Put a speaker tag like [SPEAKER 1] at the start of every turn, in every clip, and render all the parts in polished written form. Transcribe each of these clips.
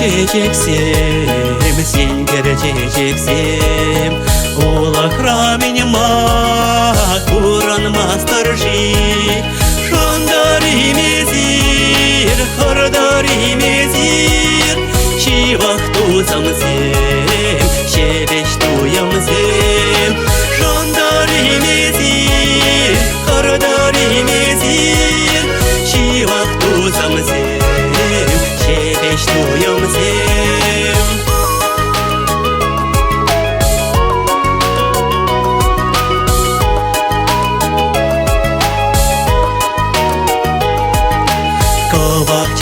[SPEAKER 1] geçeceksin, sen geleceksin. Ola minima kuranmazdır jik. Şandarimizir, hardarimizir. Şi vaxt uzamzim, şebeş duyamzim. Şandarimizir, hardarimizir. Şi vaxt uzamzim, şebeş duyamzim.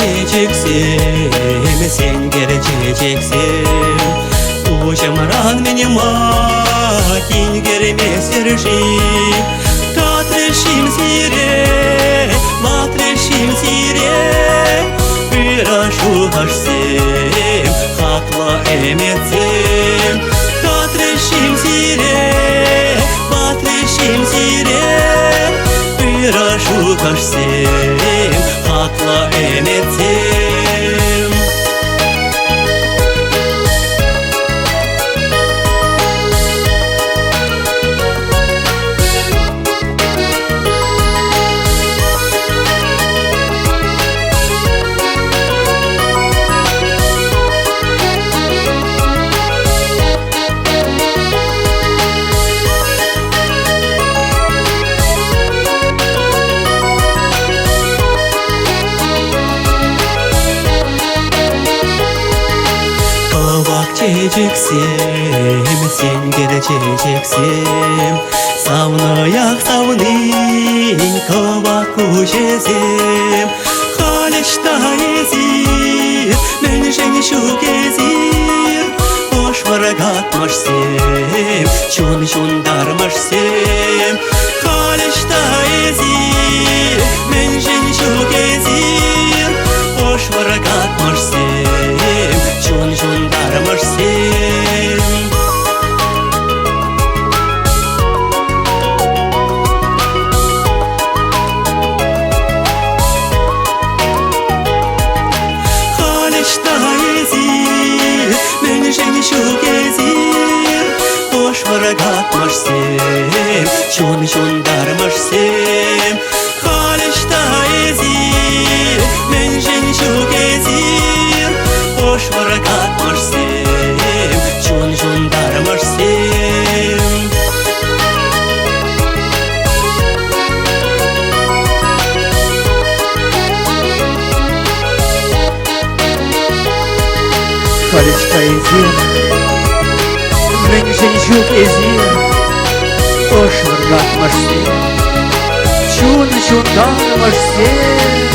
[SPEAKER 1] Geçeceksin, sen geleceksin. Uşamran minima кингермесер жик. Татрешим сире, матрешим сире. Пирашу хашсем, хакла эметсем. Татрешим сире, матрешим сире. Пирашу хашсем, хакла эметсем. Geçeceksin, sen geleceksin. Savnayak savnin, kavak kuşezim. Haleşta ezir, menjen şu gezir. Boş varagat maşsem, şun darmaşsem. Haleşta ezir, menjen şu gezir. Boş varagat maşsem, şun darmaşsem. Haleşta ezir, menjen şu gezir. Boş varagat maşsem, şun darmaşsem. Haleşta ezir, menjen şu gezir. Boş varagat maşsem, şun darmaşsem.
[SPEAKER 2] Haleşta ezir, menjen şu gezir. Boş varagat maşsem, şun darmaşsem.